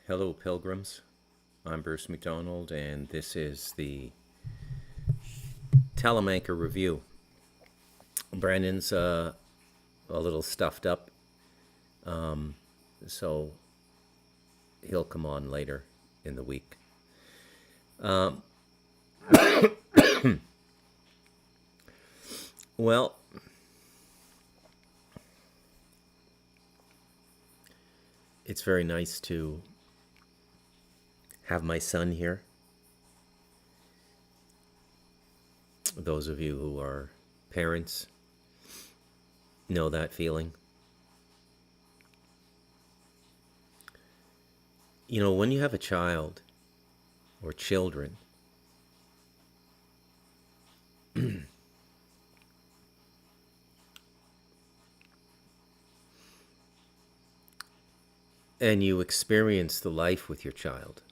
Hello, pilgrims. I'm Bruce McDonald, and this is the Talamanca Review. Brandon's a little stuffed up, so he'll come on later in the week. Well, it's very nice to have my son here. Those of you who are parents know that feeling. You know, when you have a child or children, and you experience the life with your child,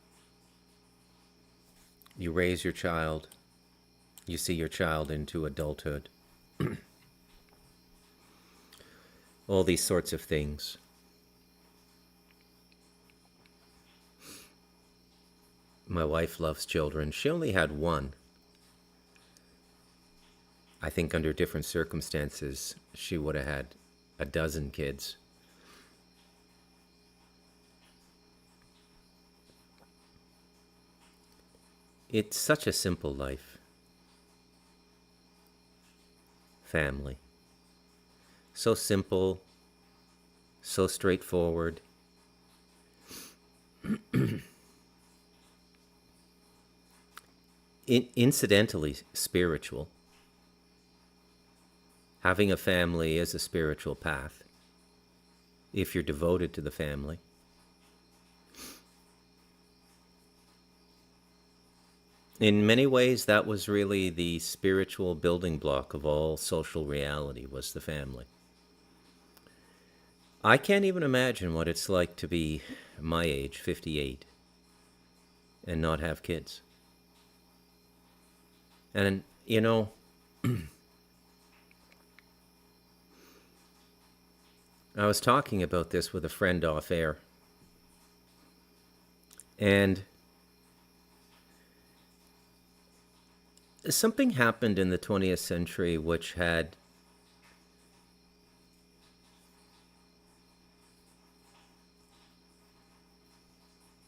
you raise your child, you see your child into adulthood, all these sorts of things. My wife loves children. She only had one. I think under different circumstances, she would have had a dozen kids. It's such a simple life. Family. So simple, so straightforward. Incidentally spiritual. Having a family is a spiritual path if you're devoted to the family. In many ways, that was really the spiritual building block of all social reality, was the family. I can't even imagine what it's like to be my age, 58, and not have kids. And, you know, I was talking about this with a friend off air, and something happened in the 20th century which had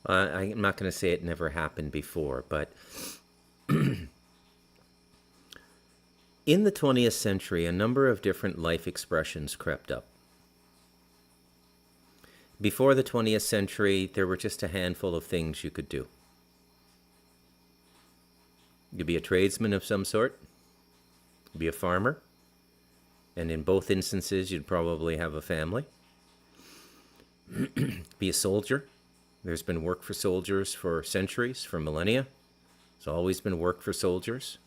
I'm not going to say it never happened before, but in the 20th century, a number of different life expressions crept up. Before the 20th century, there were just a handful of things you could do. You could be a tradesman of some sort, be a farmer, and in both instances, you'd probably have a family. Be a soldier. There's been work for soldiers for centuries, for millennia. There's always been work for soldiers.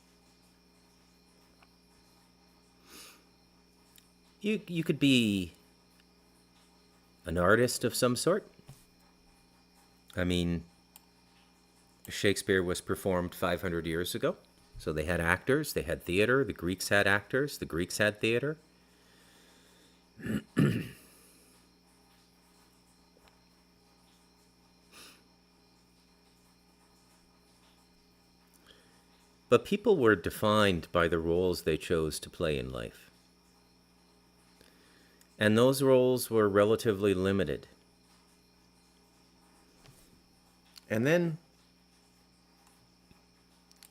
You could be an artist of some sort. I mean, Shakespeare was performed 500 years ago. So they had actors, they had theater. The Greeks had actors, the Greeks had theater. But people were defined by the roles they chose to play in life. And those roles were relatively limited. And then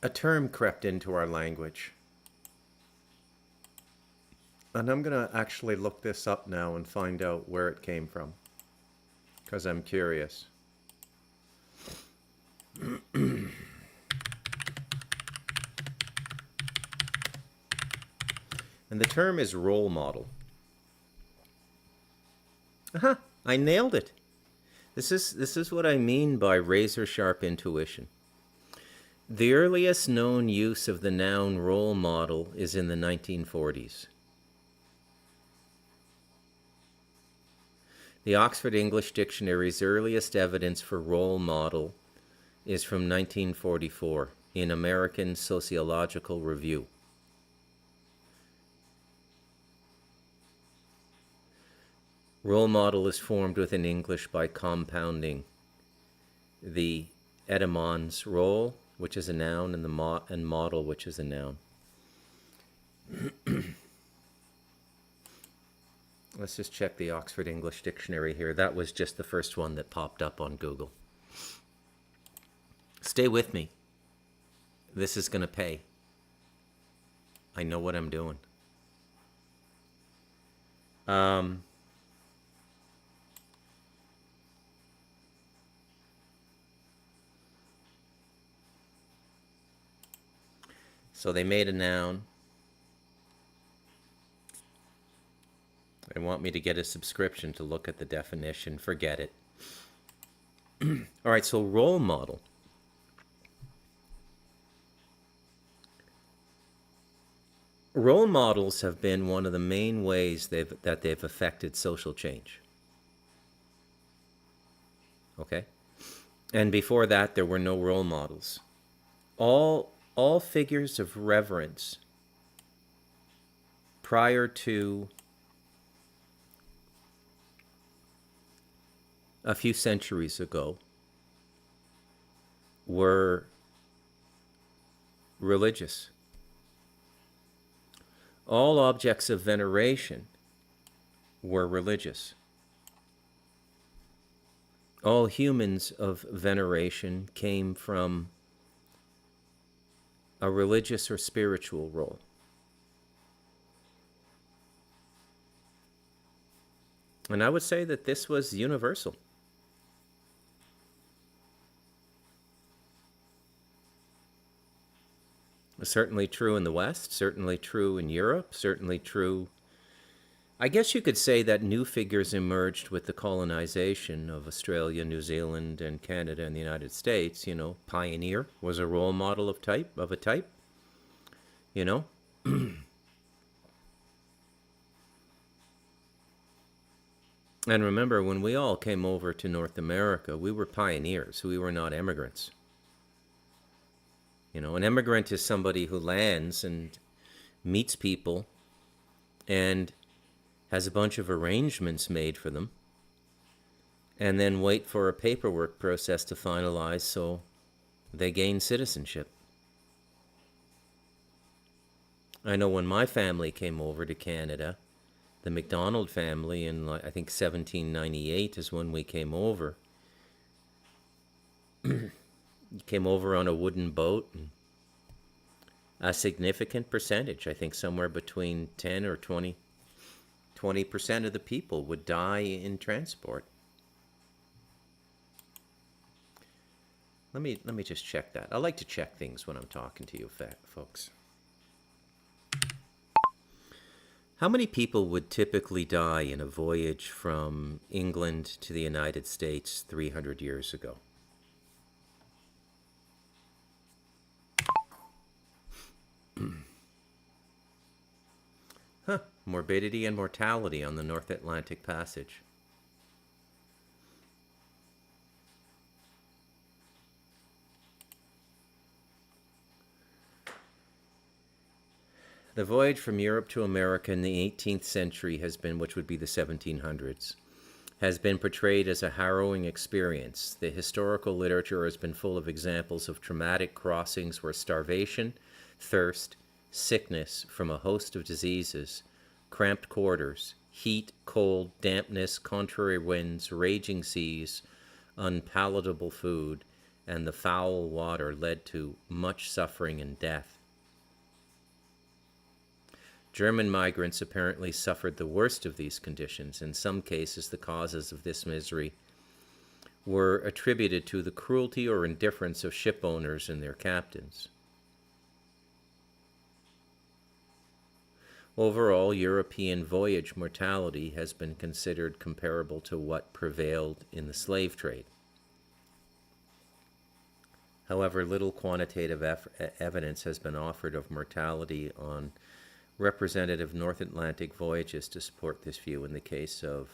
a term crept into our language. And I'm going to actually look this up now and find out where it came from, because I'm curious. And the term is role model. I nailed it. This is what I mean by razor sharp intuition. The earliest known use of the noun role model is in the 1940s. The Oxford English Dictionary's earliest evidence for role model is from 1944 in American Sociological Review. Role model is formed within English by compounding the etymons role, which is a noun, and and model, which is a noun. Let's just check the Oxford English Dictionary here. That was just the first one that popped up on Google. Stay with me. This is going to pay. I know what I'm doing. So they made a noun. They want me to get a subscription to look at the definition. Forget it. All right, so role model. Role models have been one of the main ways that they've affected social change. Okay? And before that, there were no role models. All figures of reverence prior to a few centuries ago were religious. All objects of veneration were religious. All humans of veneration came from a religious or spiritual role. And I would say that this was universal. Certainly true in the West, certainly true in Europe, certainly true. I guess you could say that new figures emerged with the colonization of Australia, New Zealand, and Canada and the United States. You know, pioneer was a role model of a type. You know? And remember, when we all came over to North America, we were pioneers. We were not immigrants. You know, an immigrant is somebody who lands and meets people and has a bunch of arrangements made for them and then wait for a paperwork process to finalize so they gain citizenship. I know when my family came over to Canada, the MacDonald family in, I think, 1798 is when we came over. Came over on a wooden boat, and a significant percentage, I think somewhere between 10 or 20% of the people would die in transport. Let me just check that. I like to check things when I'm talking to you folks. How many people would typically die in a voyage from England to the United States 300 years ago? Morbidity and mortality on the North Atlantic Passage. The voyage from Europe to America in the 18th century has been, which would be the 1700s, has been portrayed as a harrowing experience. The historical literature has been full of examples of traumatic crossings where starvation, thirst, sickness from a host of diseases, cramped quarters, heat, cold, dampness, contrary winds, raging seas, unpalatable food, and the foul water led to much suffering and death. German migrants apparently suffered the worst of these conditions. In some cases, the causes of this misery were attributed to the cruelty or indifference of ship owners and their captains. Overall, European voyage mortality has been considered comparable to what prevailed in the slave trade. However, little quantitative evidence has been offered of mortality on representative North Atlantic voyages to support this view in the case of...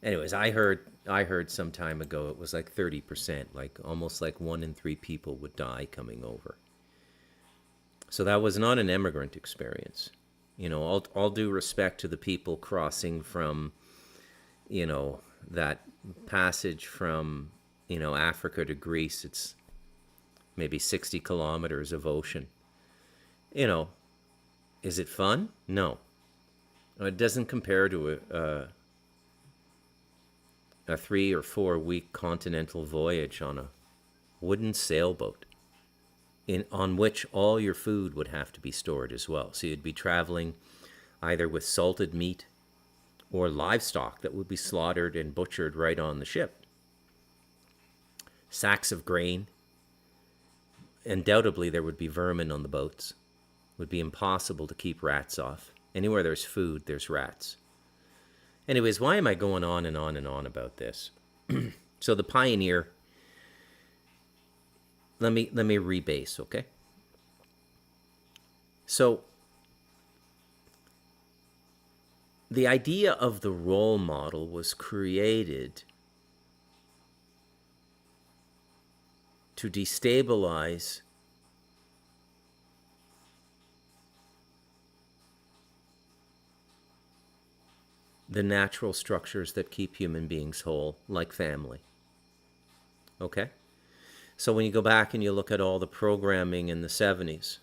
Anyways, I heard some time ago it was like 30%, like almost like 1 in 3 people would die coming over. So that was not an immigrant experience. You know, all due respect to the people crossing from, you know, that passage from Africa to Greece, it's maybe 60 kilometers of ocean. You know, is it fun? No. It doesn't compare to a 3 or 4 week continental voyage on a wooden sailboat, on which all your food would have to be stored as well. So you'd be traveling either with salted meat or livestock that would be slaughtered and butchered right on the ship. Sacks of grain. Undoubtedly, there would be vermin on the boats. It would be impossible to keep rats off. Anywhere there's food, there's rats. Anyways, why am I going on and on and on about this? So the Pioneer, let me rebase, okay? So the idea of the role model was created to destabilize the natural structures that keep human beings whole, like family. Okay? So when you go back and you look at all the programming in the 70s,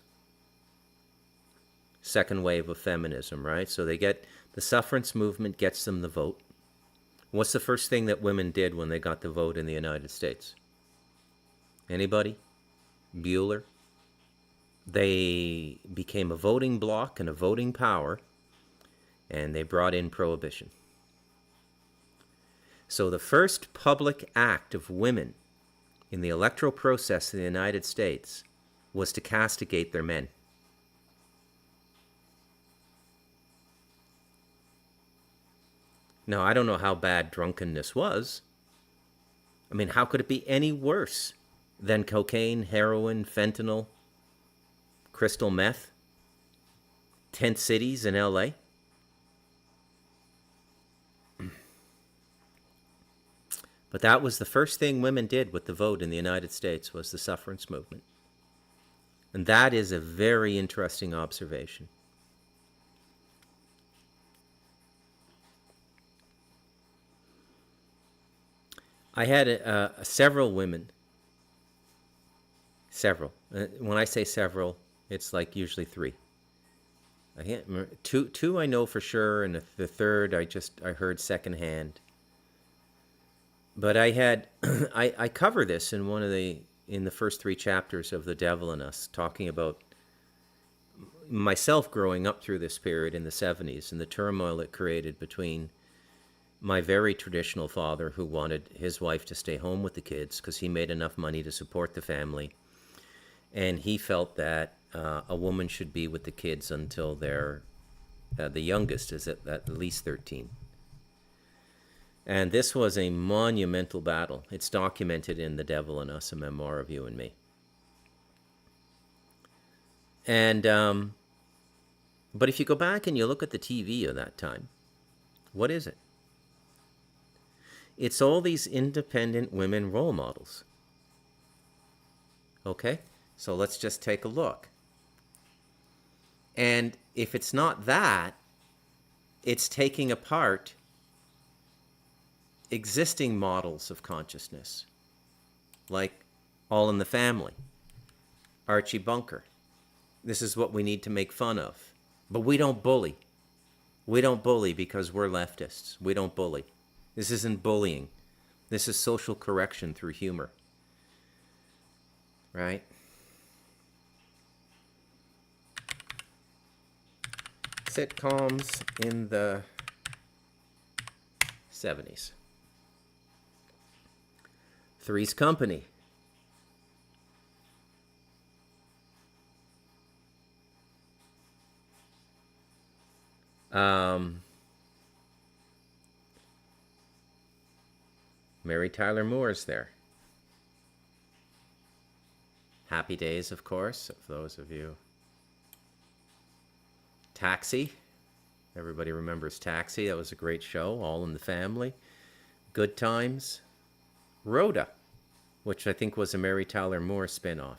second wave of feminism, right? So the suffrage movement gets them the vote. What's the first thing that women did when they got the vote in the United States? Anybody? Bueller? They became a voting bloc and a voting power, and they brought in prohibition. So the first public act of women in the electoral process in the United States was to castigate their men. Now, I don't know how bad drunkenness was. I mean, how could it be any worse than cocaine, heroin, fentanyl, crystal meth, tent cities in LA? But that was the first thing women did with the vote in the United States, was the suffrage movement. And that is a very interesting observation. I had several women. Several. When I say several, it's like usually 3. I can't remember. Two I know for sure, and the third I heard secondhand. But I had I cover this in the first 3 chapters of The Devil in Us, talking about myself growing up through this period in the 70s and the turmoil it created between my very traditional father, who wanted his wife to stay home with the kids because he made enough money to support the family, and he felt that a woman should be with the kids until they're the youngest is at least 13. And this was a monumental battle. It's documented in The Devil in Us, a memoir of you and me. And but if you go back and you look at the TV of that time, what is it? It's all these independent women role models. Okay? So let's just take a look. And if it's not that, it's taking apart existing models of consciousness, like All in the Family, Archie Bunker. This is what we need to make fun of. But we don't bully. We don't bully because we're leftists. We don't bully. This isn't bullying. This is social correction through humor. Right? Sitcoms in the 70s. Three's Company. Mary Tyler Moore's there. Happy Days, of course, for those of you. Taxi. Everybody remembers Taxi. That was a great show. All in the Family. Good Times. Rhoda, which I think was a Mary Tyler Moore spinoff.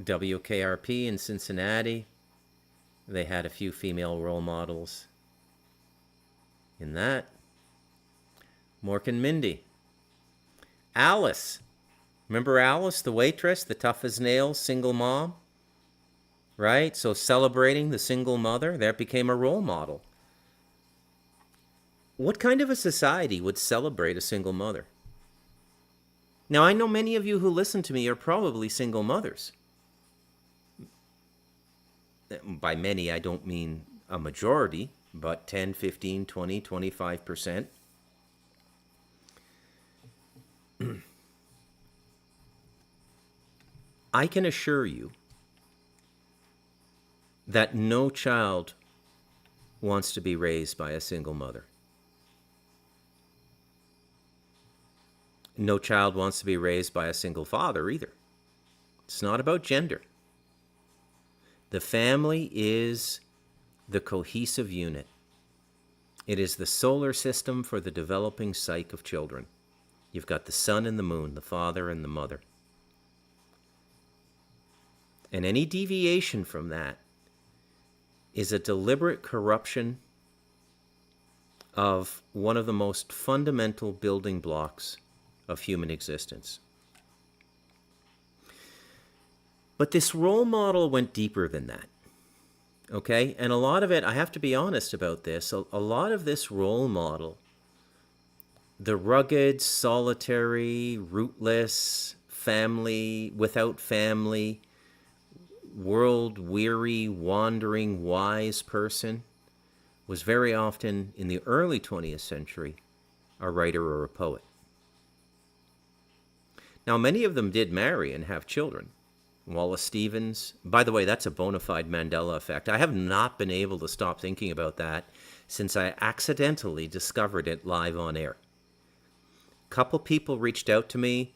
WKRP in Cincinnati. They had a few female role models in that. Mork and Mindy. Alice. Remember Alice, the waitress, the tough as nails, single mom? Right? So celebrating the single mother, that became a role model. What kind of a society would celebrate a single mother? Now, I know many of you who listen to me are probably single mothers. By many, I don't mean a majority, but 10, 15, 20, 25%. I can assure you that no child wants to be raised by a single mother. No child wants to be raised by a single father either. It's not about gender. The family is the cohesive unit. It is the solar system for the developing psyche of children. You've got the sun and the moon, the father and the mother. And any deviation from that is a deliberate corruption of one of the most fundamental building blocks of human existence. But this role model went deeper than that. Okay? And a lot of it, I have to be honest about this, a lot of this role model, the rugged, solitary, rootless, family, without family, world-weary, wandering, wise person, was very often, in the early 20th century, a writer or a poet. Now, many of them did marry and have children. Wallace Stevens, by the way, that's a bona fide Mandela effect. I have not been able to stop thinking about that since I accidentally discovered it live on air. A couple people reached out to me.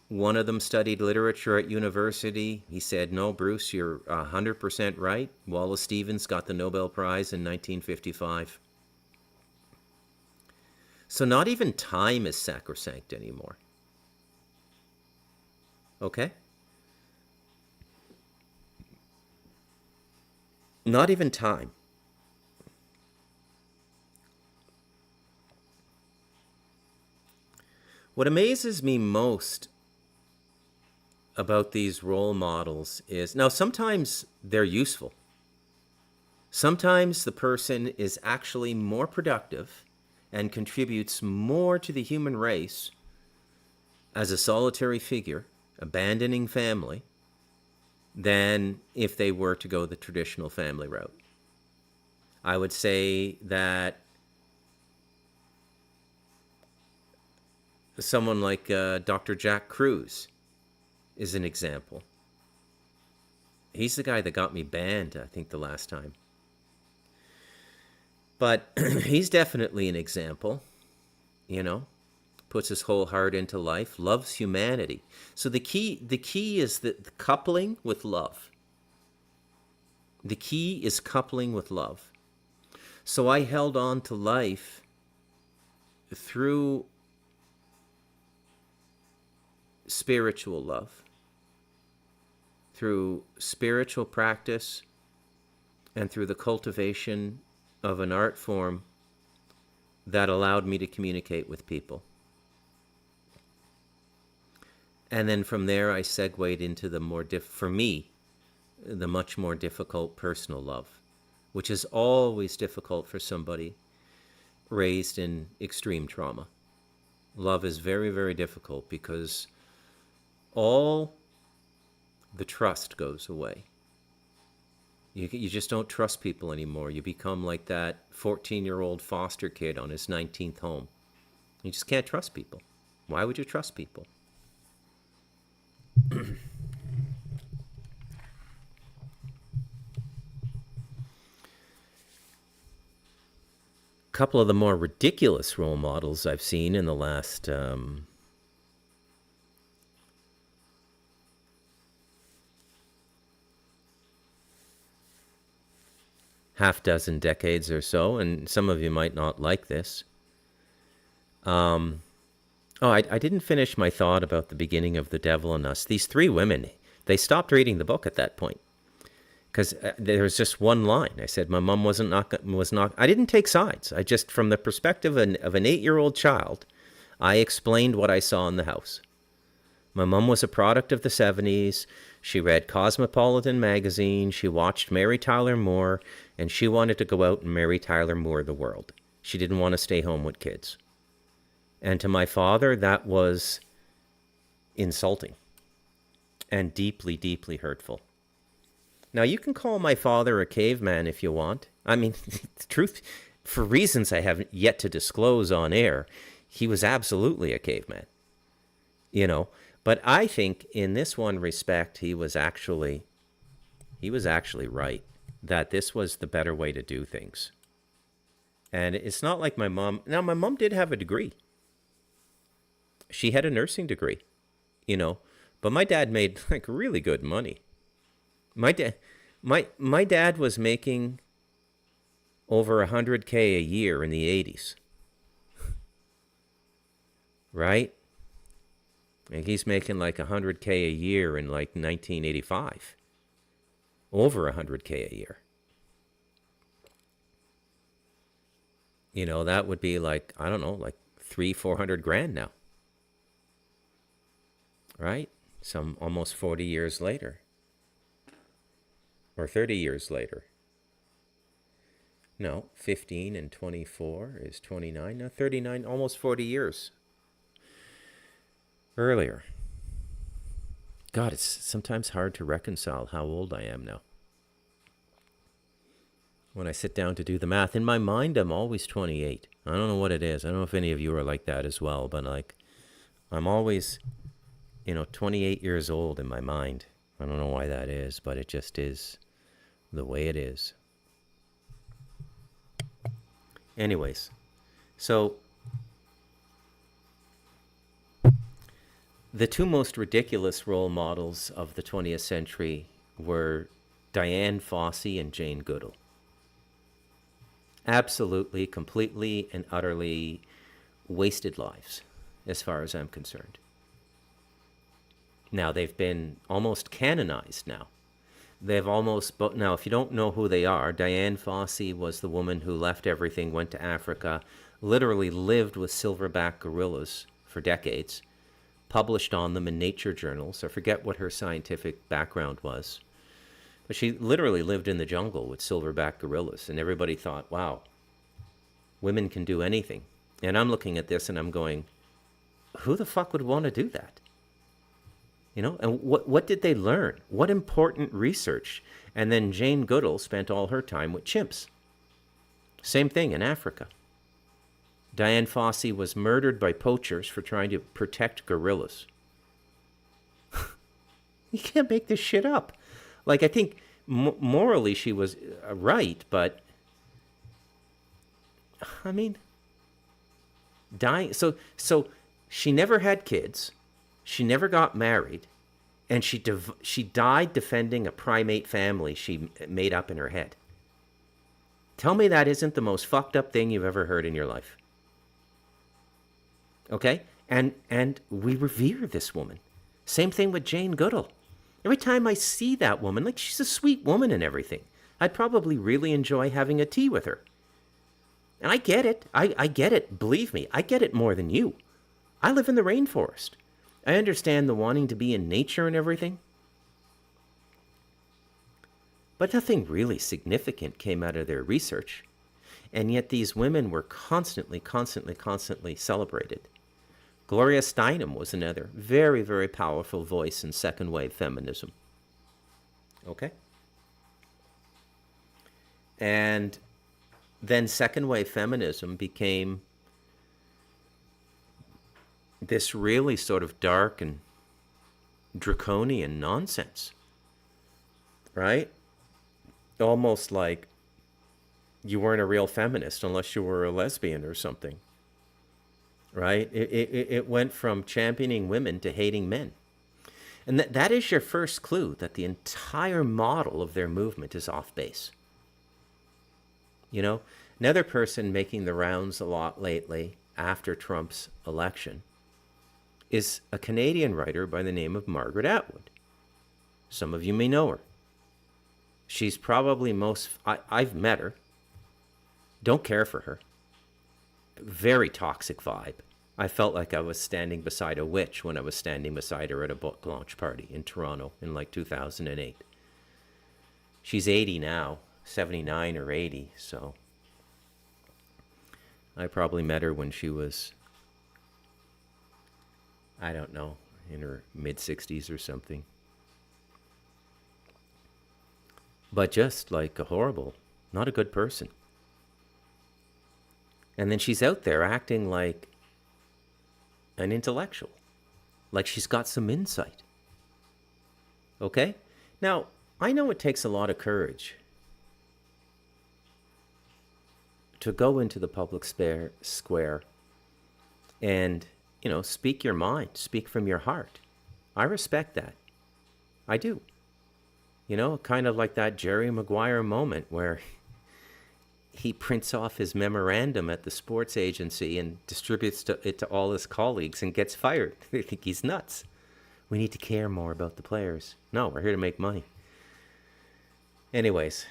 One of them studied literature at university. He said, no, Bruce, you're 100% right. Wallace Stevens got the Nobel Prize in 1955. So not even time is sacrosanct anymore. Okay? Not even time. What amazes me most about these role models is, now sometimes they're useful. Sometimes the person is actually more productive and contributes more to the human race as a solitary figure, abandoning family, than if they were to go the traditional family route. I would say that someone like Dr. Jack Cruz is an example. He's the guy that got me banned, I think, the last time. But he's definitely an example, you know, puts his whole heart into life, loves humanity. So the key is the coupling with love. The key is coupling with love. So I held on to life through spiritual love, through spiritual practice, and through the cultivation of an art form that allowed me to communicate with people. And then from there, I segued into the more, for me, the much more difficult personal love, which is always difficult for somebody raised in extreme trauma. Love is very, very difficult because all the trust goes away. You just don't trust people anymore. You become like that 14-year-old foster kid on his 19th home. You just can't trust people. Why would you trust people? A couple of the more ridiculous role models I've seen in the last half dozen decades or so, and some of you might not like this. I didn't finish my thought about the beginning of The Devil in Us. These three women, they stopped reading the book at that point because there was just one line. I said my mom was not. I didn't take sides. I just, from the perspective of an 8-year-old child I explained what I saw in the house. My mom was a product of the 70s. She read Cosmopolitan magazine. She watched Mary Tyler Moore, and she wanted to go out and Mary Tyler Moore the world. She didn't want to stay home with kids. And to my father, that was insulting and deeply, deeply hurtful. Now, you can call my father a caveman if you want. I mean, the truth, for reasons I haven't yet to disclose on air, he was absolutely a caveman. You know, but I think in this one respect, he was actually right, that this was the better way to do things. And it's not like my mom. Now, my mom did have a degree. She had a nursing degree, you know, but my dad made like really good money. My dad was making over $100K a year in the 80s. Right? And he's making like $100K a year in like 1985. Over $100K a year. You know, that would be like, I don't know, like 300-400 grand now. Right? Some almost 40 years later. Or 30 years later. No, 15 and 24 is 29. No, 39, almost 40 years earlier. God, it's sometimes hard to reconcile how old I am now. When I sit down to do the math, in my mind, I'm always 28. I don't know what it is. I don't know if any of you are like that as well, but like, I'm always, 28 years old in my mind. I don't know why that is, but it just is the way it is. Anyways, so the two most ridiculous role models of the 20th century were Diane Fossey and Jane Goodall. Absolutely, completely, and utterly wasted lives, as far as I'm concerned. Now, they've been almost canonized now. Now, if you don't know who they are, Diane Fossey was the woman who left everything, went to Africa, literally lived with silverback gorillas for decades, published on them in nature journals. I forget what her scientific background was. But she literally lived in the jungle with silverback gorillas, and everybody thought, wow, women can do anything. And I'm looking at this and I'm going, who the fuck would want to do that? And what did they learn? What important research? And then Jane Goodall spent all her time with chimps. Same thing in Africa. Diane Fossey was murdered by poachers for trying to protect gorillas. You can't make this shit up. Like, I think morally she was right, but I mean, dying. So she never had kids. She never got married, and she died defending a primate family she made up in her head. Tell me that isn't the most fucked up thing you've ever heard in your life. Okay? And we revere this woman. Same thing with Jane Goodall. Every time I see that woman, like, she's a sweet woman and everything. I'd probably really enjoy having a tea with her. And I get it. I get it. Believe me, I get it more than you. I live in the rainforest. I understand the wanting to be in nature and everything. But nothing really significant came out of their research. And yet these women were constantly celebrated. Gloria Steinem was another very, very powerful voice in second wave feminism. Okay? And then second wave feminism became this really sort of dark and draconian nonsense, right? Almost like you weren't a real feminist unless you were a lesbian or something, right? It went from championing women to hating men. And that is your first clue that the entire model of their movement is off base. Another person making the rounds a lot lately after Trump's election is a Canadian writer by the name of Margaret Atwood. Some of you may know her. She's probably I've met her. Don't care for her. Very toxic vibe. I felt like I was standing beside a witch when I was standing beside her at a book launch party in Toronto in like 2008. She's 80 now, 79 or 80, so I probably met her when she was, I don't know, in her mid-60s or something. But just like a horrible, not a good person. And then she's out there acting like an intellectual, like she's got some insight. Okay? Now, I know it takes a lot of courage to go into the public square and, speak your mind, speak from your heart. I respect that. I do. Kind of like that Jerry Maguire moment where he prints off his memorandum at the sports agency and distributes it to all his colleagues and gets fired. They think he's nuts. We need to care more about the players. No, we're here to make money. Anyways.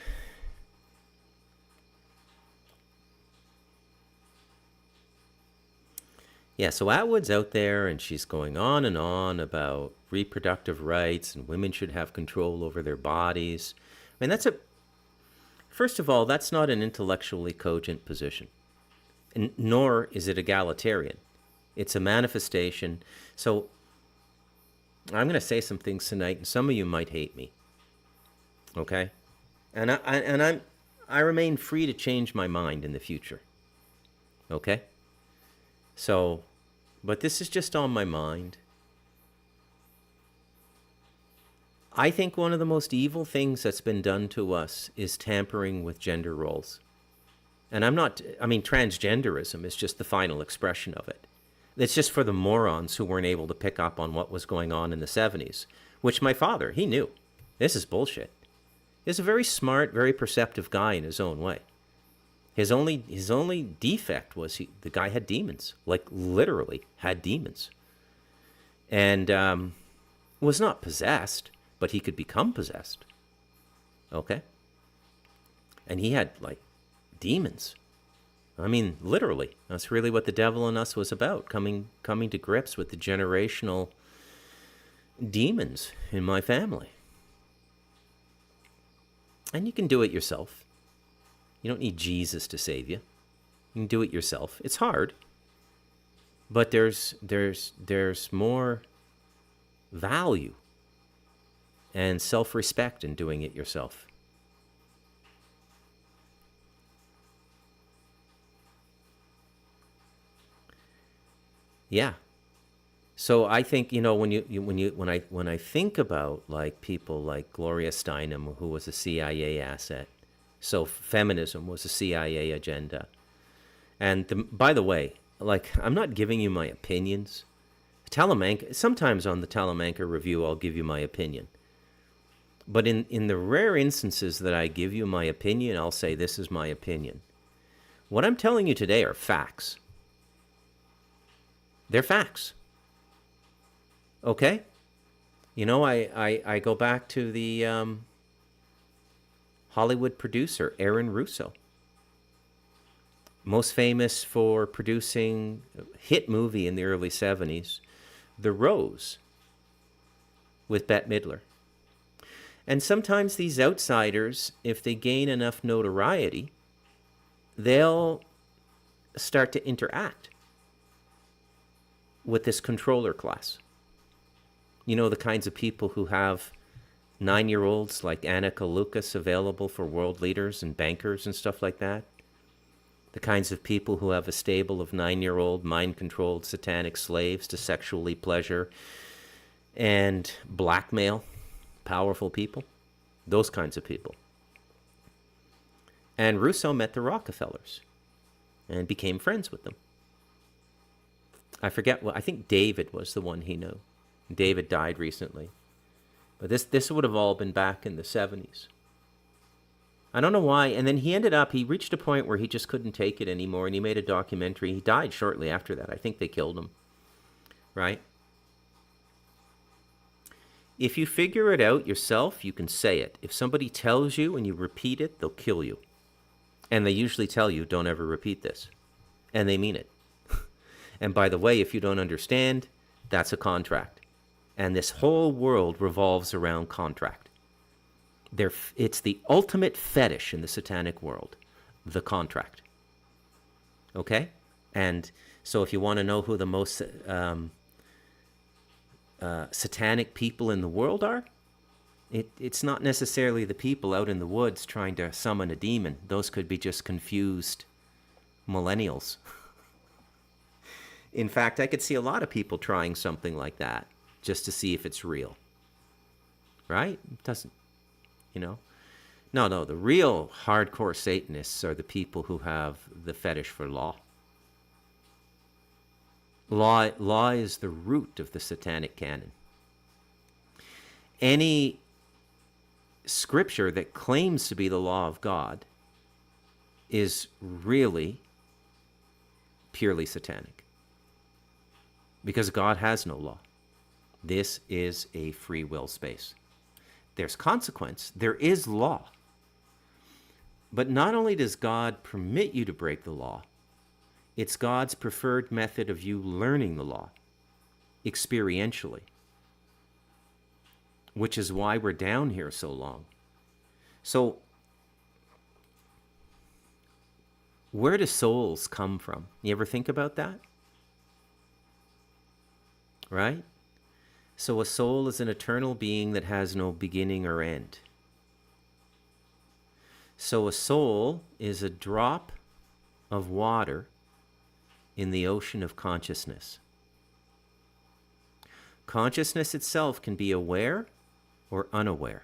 Yeah, so Atwood's out there and she's going on and on about reproductive rights and women should have control over their bodies. I mean, first of all, that's not an intellectually cogent position, and nor is it egalitarian. It's a manifestation. So I'm going to say some things tonight, and some of you might hate me. Okay? And I remain free to change my mind in the future. Okay? So, but this is just on my mind. I think one of the most evil things that's been done to us is tampering with gender roles. And transgenderism is just the final expression of it. It's just for the morons who weren't able to pick up on what was going on in the 70s, which my father, he knew. This is bullshit. He's a very smart, very perceptive guy in his own way. His only defect was the guy had demons, like literally had demons. And was not possessed, but he could become possessed. Okay? And he had, like, demons. I mean, literally. That's really what the devil in us was about, coming to grips with the generational demons in my family. And you can do it yourself. You don't need Jesus to save you. You can do it yourself. It's hard, but there's more value and self-respect in doing it yourself. Yeah. So I think, when I think about like people like Gloria Steinem, who was a CIA asset, so feminism was a CIA agenda. And by the way, like, I'm not giving you my opinions. Sometimes on the Talamanca Review, I'll give you my opinion. But in the rare instances that I give you my opinion, I'll say this is my opinion. What I'm telling you today are facts. They're facts. Okay? I go back to the Hollywood producer, Aaron Russo. Most famous for producing a hit movie in the early 70s, The Rose, with Bette Midler. And sometimes these outsiders, if they gain enough notoriety, they'll start to interact with this controller class. The kinds of people who have 9-year-olds like Annika Lucas available for world leaders and bankers and stuff like that. The kinds of people who have a stable of 9-year-old mind-controlled satanic slaves to sexually pleasure and blackmail powerful people. Those kinds of people. And Russo met the Rockefellers and became friends with them. I think David was the one he knew. David died recently. But this would have all been back in the 70s. I don't know why. And then he reached a point where he just couldn't take it anymore, and he made a documentary. He died shortly after that. I think they killed him. Right? If you figure it out yourself, you can say it. If somebody tells you and you repeat it, they'll kill you. And they usually tell you, don't ever repeat this. And they mean it. And by the way, if you don't understand, that's a contract. And this whole world revolves around contract. It's the ultimate fetish in the satanic world, the contract. Okay? And so if you want to know who the most satanic people in the world are, it's not necessarily the people out in the woods trying to summon a demon. Those could be just confused millennials. In fact, I could see a lot of people trying something like that just to see if it's real. Right? It doesn't, you know. No, the real hardcore Satanists are the people who have the fetish for law. Law is the root of the satanic canon. Any scripture that claims to be the law of God is really purely satanic, because God has no law. This is a free will space. There's consequence. There is law. But not only does God permit you to break the law, it's God's preferred method of you learning the law experientially, which is why we're down here so long. So, where do souls come from? You ever think about that? Right? So a soul is an eternal being that has no beginning or end. So a soul is a drop of water in the ocean of consciousness. Consciousness itself can be aware or unaware.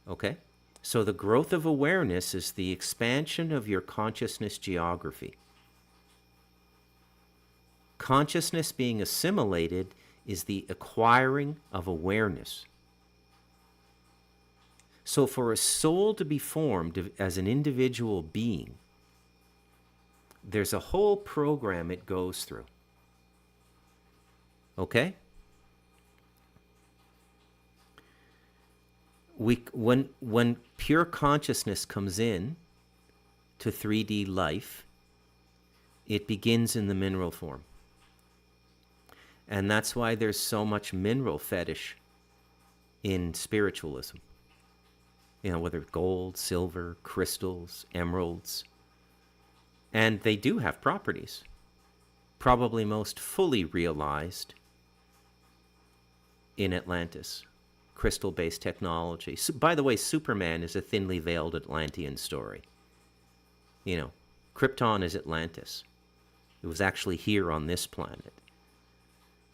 Okay? So the growth of awareness is the expansion of your consciousness geography. Consciousness being assimilated is the acquiring of awareness. So for a soul to be formed as an individual being, there's a whole program it goes through. Okay? When pure consciousness comes in to 3D life, it begins in the mineral form. And that's why there's so much mineral fetish in spiritualism. You know, whether gold, silver, crystals, emeralds. And they do have properties, probably most fully realized in Atlantis. Crystal-based technology. So, by the way, Superman is a thinly veiled Atlantean story. You know, Krypton is Atlantis. It was actually here on this planet.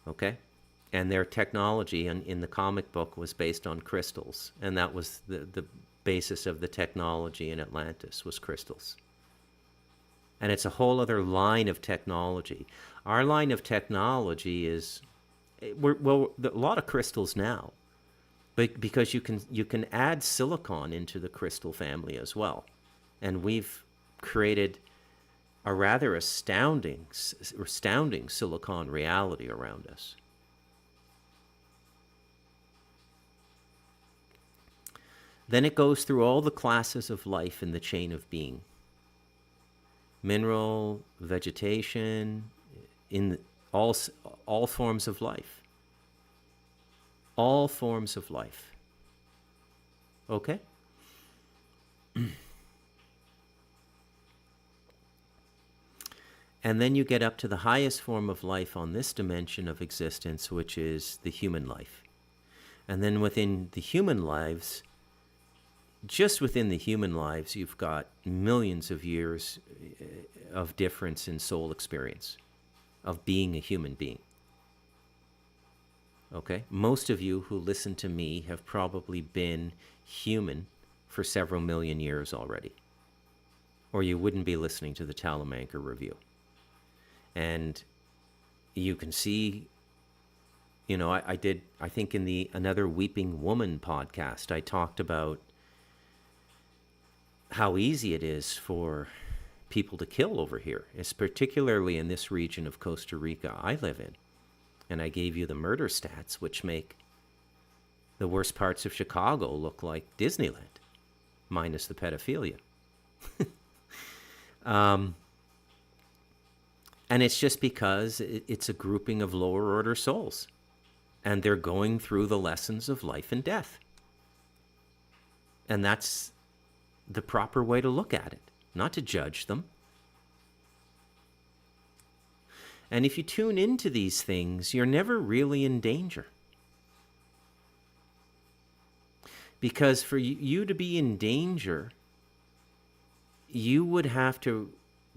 Okay? And their technology in the comic book was based on crystals. And that was the basis of the technology in Atlantis, was crystals. And it's a whole other line of technology. Our line of technology is, a lot of crystals now. But because you can add silicon into the crystal family as well. And we've created a rather astounding silicon reality around us. Then it goes through all the classes of life in the chain of being. Mineral, vegetation, in all forms of life. All forms of life. Okay? And then you get up to the highest form of life on this dimension of existence, which is the human life. And then within the human lives, just within the human lives, you've got millions of years of difference in soul experience, of being a human being. Okay? Most of you who listen to me have probably been human for several million years already. Or you wouldn't be listening to the Talamanca Review. And you can see, you know, I think in the Another Weeping Woman podcast, I talked about how easy it is for people to kill over here. It's particularly in this region of Costa Rica I live in. And I gave you the murder stats, which make the worst parts of Chicago look like Disneyland, minus the pedophilia. And it's just because it's a grouping of lower order souls. And they're going through the lessons of life and death. And that's the proper way to look at it, not to judge them. And if you tune into these things, you're never really in danger. Because for you to be in danger, you would have to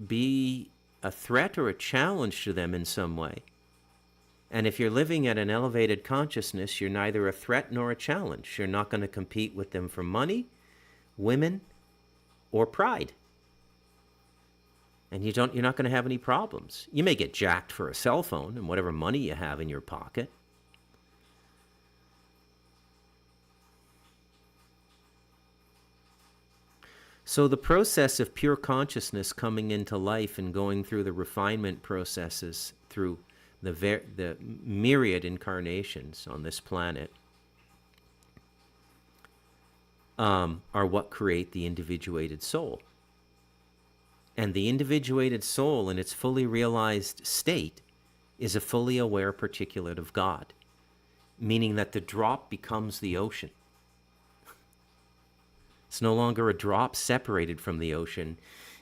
be a threat or a challenge to them in some way. And if you're living at an elevated consciousness, you're neither a threat nor a challenge. You're not going to compete with them for money, women, or pride. And you're not going to have any problems. You may get jacked for a cell phone and whatever money you have in your pocket. So the process of pure consciousness coming into life and going through the refinement processes through the myriad incarnations on this planet are what create the individuated soul. And the individuated soul in its fully realized state is a fully aware particulate of God, meaning that the drop becomes the ocean. It's no longer a drop separated from the ocean.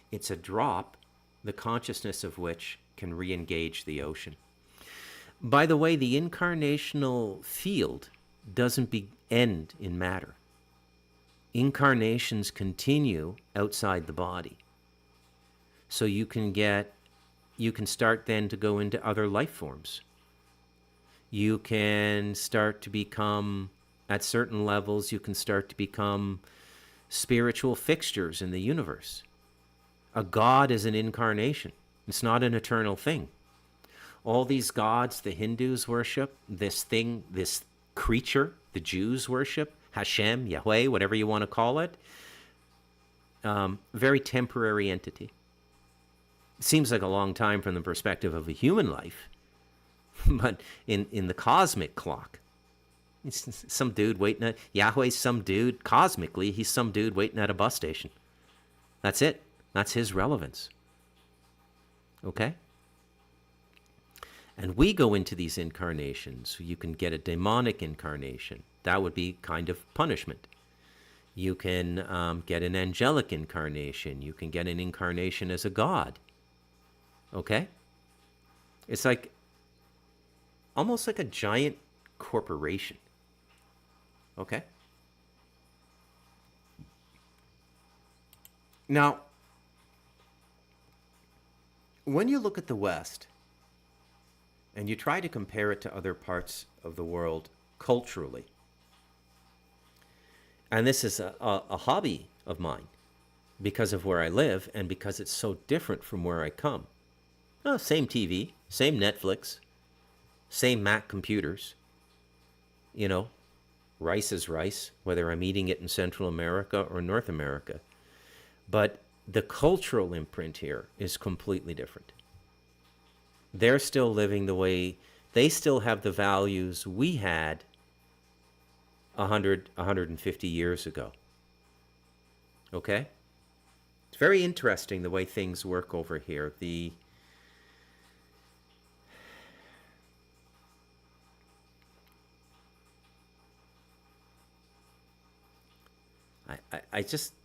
It's a drop, the consciousness of which can re-engage the ocean. By the way, the incarnational field doesn't end in matter. Incarnations continue outside the body. So you can start then to go into other life forms. You can start to become, at certain levels, you can start to become spiritual fixtures in the universe. A god is an incarnation. It's not an eternal thing. All these gods the Hindus worship, this creature the Jews worship, Hashem, Yahweh, whatever you want to call it, very temporary entity. It seems like a long time from the perspective of a human life, but in the cosmic clock, it's some dude waiting at, Yahweh's some dude, cosmically, he's some dude waiting at a bus station. That's it. That's his relevance. Okay? And we go into these incarnations. You can get a demonic incarnation. That would be kind of punishment. You can get an angelic incarnation. You can get an incarnation as a god. Okay? It's like, almost like a giant corporation. Okay? Now, when you look at the West and you try to compare it to other parts of the world culturally, and this is a hobby of mine because of where I live and because it's so different from where I come. Oh, same TV, same Netflix, same Mac computers, rice is rice, whether I'm eating it in Central America or North America. But the cultural imprint here is completely different. They're still living the way, they still have the values we had 150 years ago. Okay? It's very interesting the way things work over here.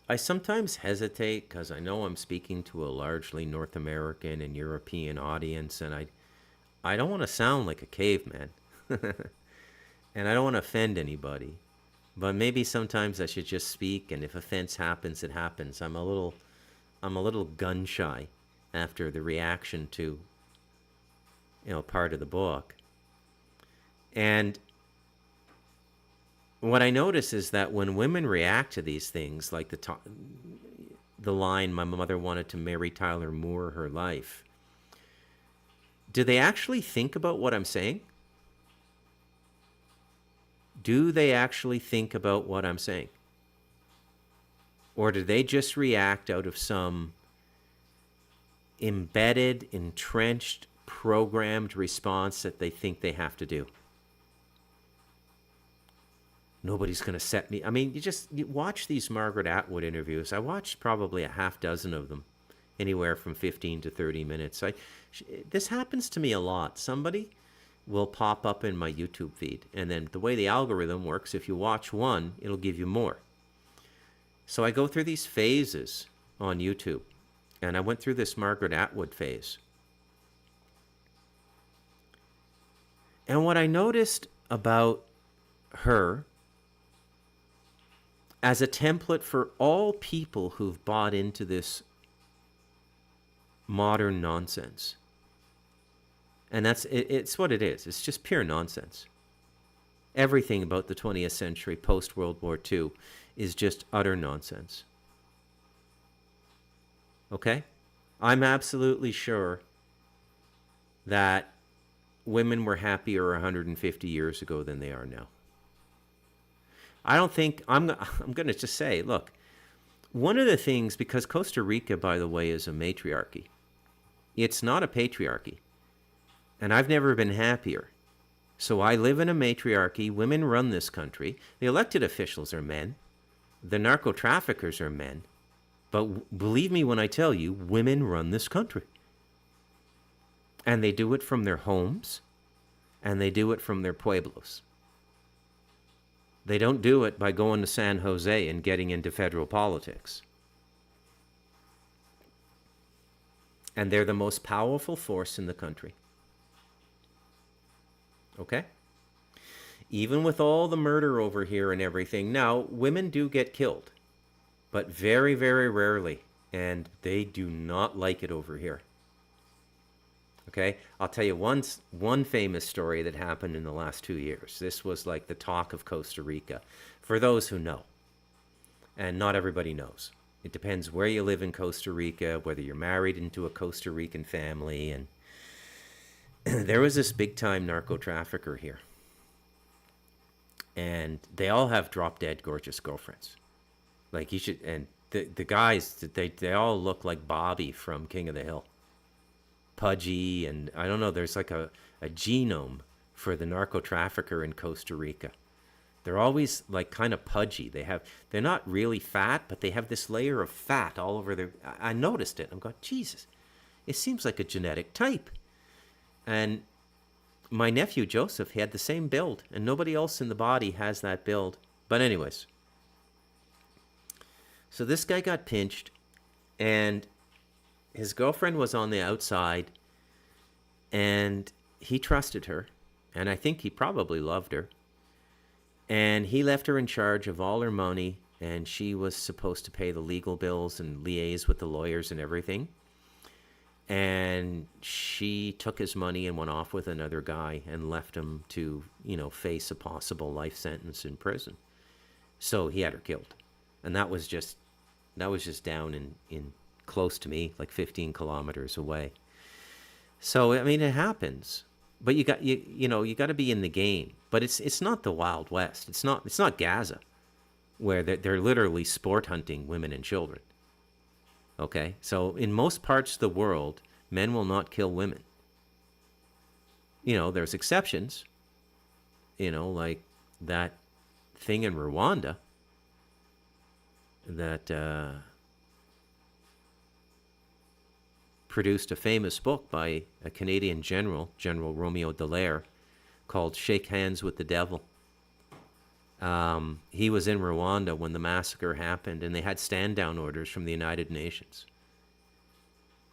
I sometimes hesitate because I know I'm speaking to a largely North American and European audience, and I don't want to sound like a caveman. And I don't want to offend anybody. But maybe sometimes I should just speak, and if offense happens, it happens. I'm a little gun shy after the reaction to part of the book. And what I notice is that when women react to these things, like the line, my mother wanted to marry Tyler Moore her life, do they actually think about what I'm saying? Do they actually think about what I'm saying? Or do they just react out of some embedded, entrenched, programmed response that they think they have to do? Nobody's going to set me. I mean, you watch these Margaret Atwood interviews. I watched probably a half dozen of them, anywhere from 15 to 30 minutes. This happens to me a lot. Somebody will pop up in my YouTube feed, and then the way the algorithm works, if you watch one, it'll give you more. So I go through these phases on YouTube, and I went through this Margaret Atwood phase. And what I noticed about her as a template for all people who've bought into this modern nonsense, and it's what it is. It's just pure nonsense. Everything about the 20th century post-World War II is just utter nonsense. Okay? I'm absolutely sure that women were happier 150 years ago than they are now. I don't think, I'm going to just say, look, one of the things, because Costa Rica, by the way, is a matriarchy. It's not a patriarchy. And I've never been happier. So I live in a matriarchy. Women run this country. The elected officials are men. The narco traffickers are men. But believe me when I tell you, women run this country. And they do it from their homes, and they do it from their pueblos. They don't do it by going to San Jose and getting into federal politics. And they're the most powerful force in the country. Okay? Even with all the murder over here and everything, now, women do get killed, but very, very rarely, and they do not like it over here. Okay? I'll tell you one famous story that happened in the last 2 years. This was like the talk of Costa Rica, for those who know. And not everybody knows. It depends where you live in Costa Rica, whether you're married into a Costa Rican family. And there was this big-time narco trafficker here. And they all have drop-dead gorgeous girlfriends. Like, you should, and the guys, they all look like Bobby from King of the Hill. Pudgy, and I don't know, there's like a genome for the narco trafficker in Costa Rica. They're always like kind of pudgy. They're not really fat, but they have this layer of fat all over their, I noticed it. I'm going, Jesus, it seems like a genetic type. And my nephew Joseph had the same build, and nobody else in the body has that build. But anyways, so this guy got pinched, and his girlfriend was on the outside, and he trusted her, and I think he probably loved her. And he left her in charge of all her money, and she was supposed to pay the legal bills and liaise with the lawyers and everything. And she took his money and went off with another guy and left him to, face a possible life sentence in prison. So he had her killed. And that was just down in close to me, like 15 kilometers away. So I mean, it happens, but you got to be in the game. But it's not the Wild West. It's not Gaza, where they're literally sport hunting women and children. Okay, so in most parts of the world, men will not kill women. There's exceptions. Like that thing in Rwanda that produced a famous book by a Canadian general, General Romeo Dallaire, called Shake Hands with the Devil. He was in Rwanda when the massacre happened, and they had stand-down orders from the United Nations.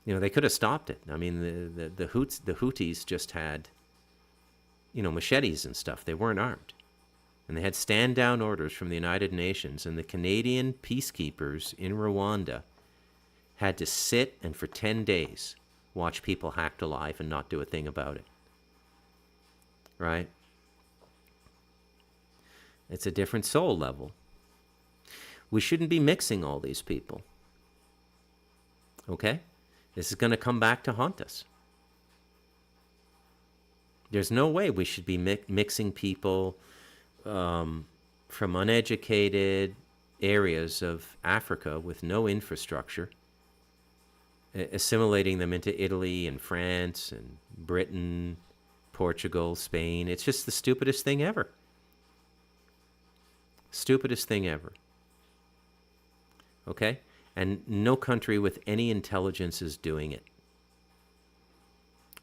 They could have stopped it. I mean, the Houthis just had, machetes and stuff. They weren't armed. And they had stand-down orders from the United Nations, and the Canadian peacekeepers in Rwanda had to sit and for 10 days watch people hacked alive and not do a thing about it. Right? It's a different soul level. We shouldn't be mixing all these people. Okay? This is going to come back to haunt us. There's no way we should be mixing people from uneducated areas of Africa with no infrastructure, assimilating them into Italy and France and Britain, Portugal, Spain. It's just the stupidest thing ever. Stupidest thing ever. Okay? And no country with any intelligence is doing it.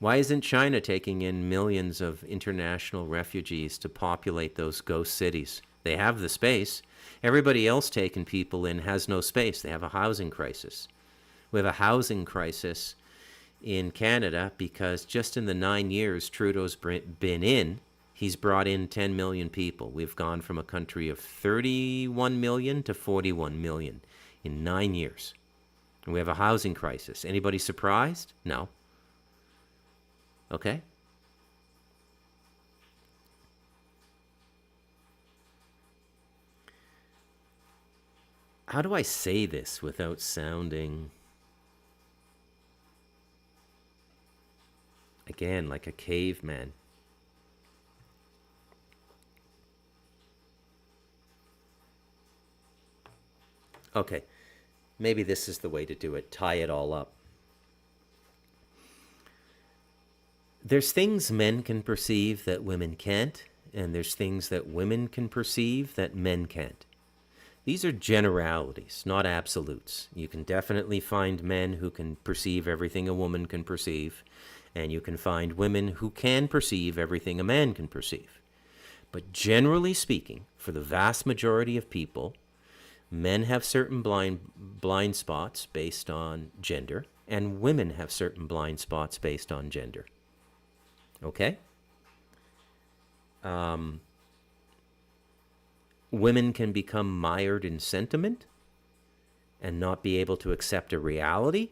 Why isn't China taking in millions of international refugees to populate those ghost cities? They have the space. Everybody else taking people in has no space. They have a housing crisis. We have a housing crisis in Canada because just in the 9 years Trudeau's been in, he's brought in 10 million people. We've gone from a country of 31 million to 41 million in 9 years. And we have a housing crisis. Anybody surprised? No. Okay? How do I say this without sounding, again, like a caveman? Okay, maybe this is the way to do it. Tie it all up. There's things men can perceive that women can't, and there's things that women can perceive that men can't. These are generalities, not absolutes. You can definitely find men who can perceive everything a woman can perceive, and you can find women who can perceive everything a man can perceive. But generally speaking, for the vast majority of people, men have certain blind spots based on gender, and women have certain blind spots based on gender. Okay? Women can become mired in sentiment and not be able to accept a reality.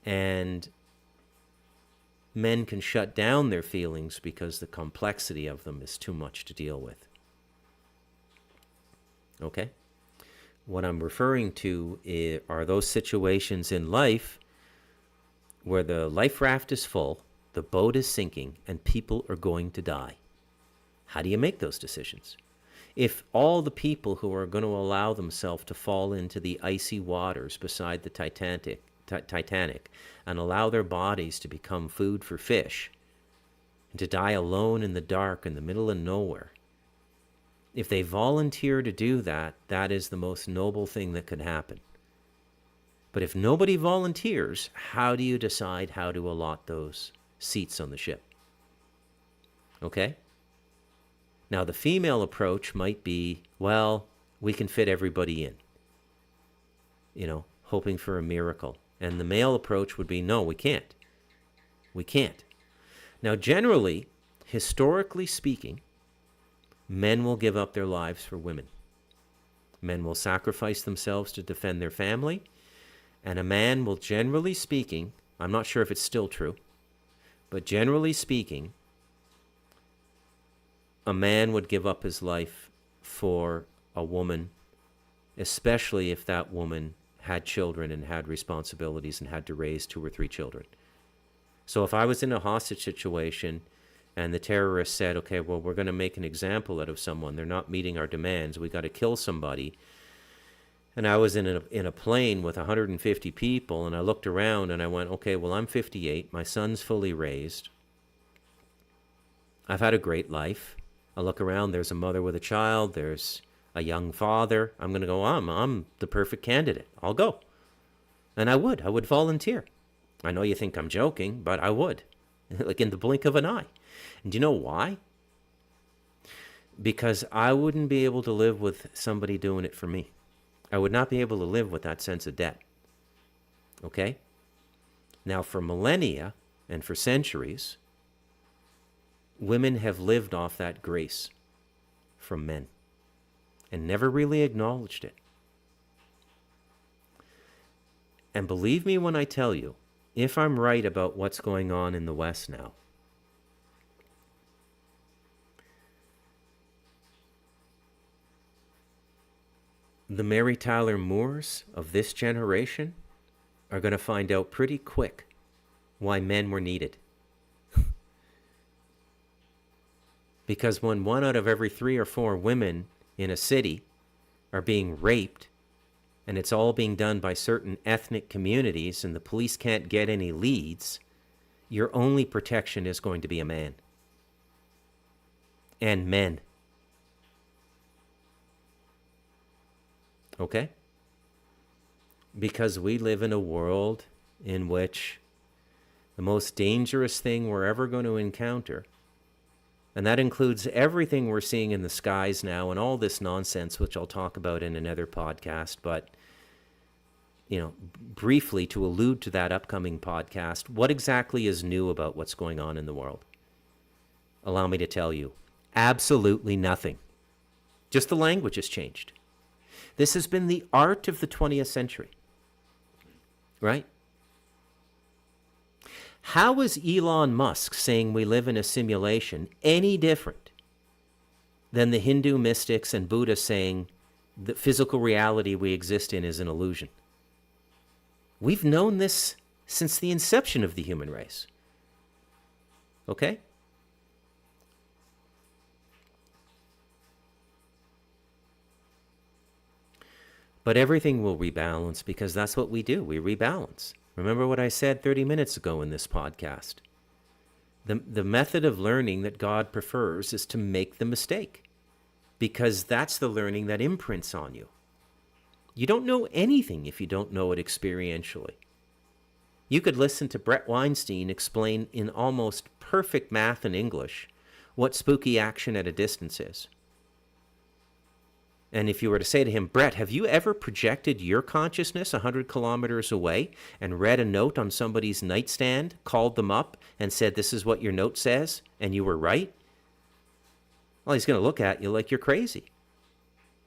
And men can shut down their feelings because the complexity of them is too much to deal with. Okay? What I'm referring to are those situations in life where the life raft is full, the boat is sinking, and people are going to die. How do you make those decisions? If all the people who are going to allow themselves to fall into the icy waters beside the Titanic and allow their bodies to become food for fish and to die alone in the dark in the middle of nowhere, if they volunteer to do that, that is the most noble thing that could happen. But if nobody volunteers, how do you decide how to allot those seats on the ship? Okay? Now, the female approach might be, well, we can fit everybody in, hoping for a miracle. And the male approach would be, no, we can't. We can't. Now, generally, historically speaking, men will give up their lives for women. Men will sacrifice themselves to defend their family. And a man will, generally speaking, I'm not sure if it's still true, but generally speaking, a man would give up his life for a woman, especially if that woman had children and had responsibilities and had to raise 2 or 3 children. So if I was in a hostage situation and the terrorists said, okay, well, we're going to make an example out of someone. They're not meeting our demands. We got to kill somebody. And I was in a plane with 150 people, and I looked around and I went, okay, well, I'm 58. My son's fully raised. I've had a great life. I look around, there's a mother with a child, there's a young father. I'm going to go, I'm the perfect candidate. I'll go. And I would volunteer. I know you think I'm joking, but I would. Like in the blink of an eye. And do you know why? Because I wouldn't be able to live with somebody doing it for me. I would not be able to live with that sense of debt. Okay? Now, for millennia and for centuries, women have lived off that grace from men and never really acknowledged it. And believe me when I tell you, if I'm right about what's going on in the West now, the Mary Tyler Moores of this generation are going to find out pretty quick why men were needed. Because when 1 out of every 3 or 4 women in a city are being raped, and it's all being done by certain ethnic communities, and the police can't get any leads, your only protection is going to be a man. And men. Okay? Because we live in a world in which the most dangerous thing we're ever going to encounter, and that includes everything we're seeing in the skies now and all this nonsense, which I'll talk about in another podcast, but briefly to allude to that upcoming podcast, what exactly is new about what's going on in the world? Allow me to tell you, absolutely nothing. Just the language has changed. This has been the art of the 20th century, right? How is Elon Musk saying we live in a simulation any different than the Hindu mystics and Buddha saying the physical reality we exist in is an illusion? We've known this since the inception of the human race. Okay? But everything will rebalance because that's what we do. We rebalance. Remember what I said 30 minutes ago in this podcast. The method of learning that God prefers is to make the mistake, because that's the learning that imprints on you. You don't know anything if you don't know it experientially. You could listen to Brett Weinstein explain in almost perfect math and English what spooky action at a distance is. And if you were to say to him, Brett, have you ever projected your consciousness 100 kilometers away and read a note on somebody's nightstand, called them up, and said, this is what your note says, and you were right? Well, he's going to look at you like you're crazy.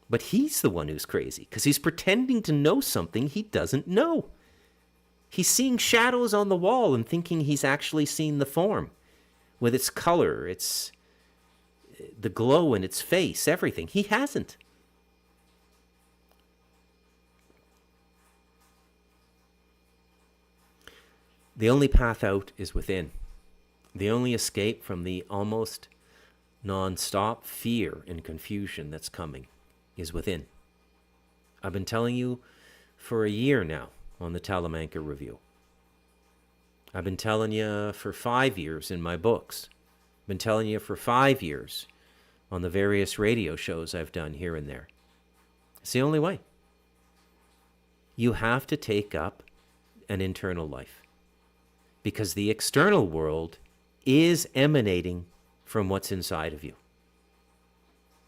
But he's the one who's crazy, because he's pretending to know something he doesn't know. He's seeing shadows on the wall and thinking he's actually seen the form, with its color, its the glow in its face, everything. He hasn't. The only path out is within. The only escape from the almost non-stop fear and confusion that's coming is within. I've been telling you for a year now on the Talamanca Review. I've been telling you for 5 years in my books. I've been telling you for 5 years on the various radio shows I've done here and there. It's the only way. You have to take up an internal life, because the external world is emanating from what's inside of you.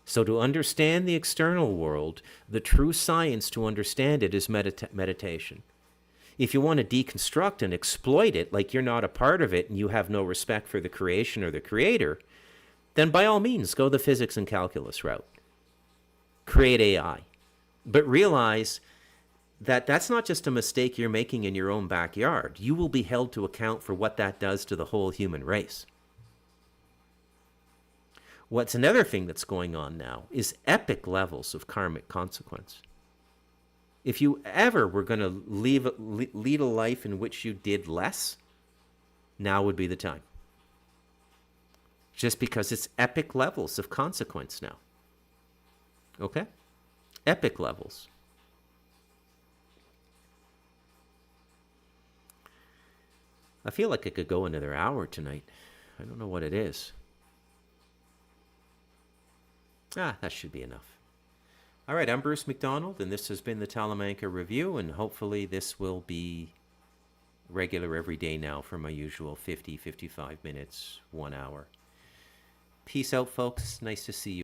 So to understand the external world, the true science to understand it is meditation. If you want to deconstruct and exploit it like you're not a part of it and you have no respect for the creation or the creator, then by all means, go the physics and calculus route. Create AI. But realize that that's not just a mistake you're making in your own backyard. You will be held to account for what that does to the whole human race. What's another thing that's going on now is epic levels of karmic consequence. If you ever were going to lead a life in which you did less, now would be the time. Just because it's epic levels of consequence now. Okay? Epic levels. I feel like I could go another hour tonight. I don't know what it is. That should be enough. All right, I'm Bruce McDonald, and this has been the Talamanca Review, and hopefully this will be regular every day now for my usual 50, 55 minutes, 1 hour. Peace out, folks. Nice to see you.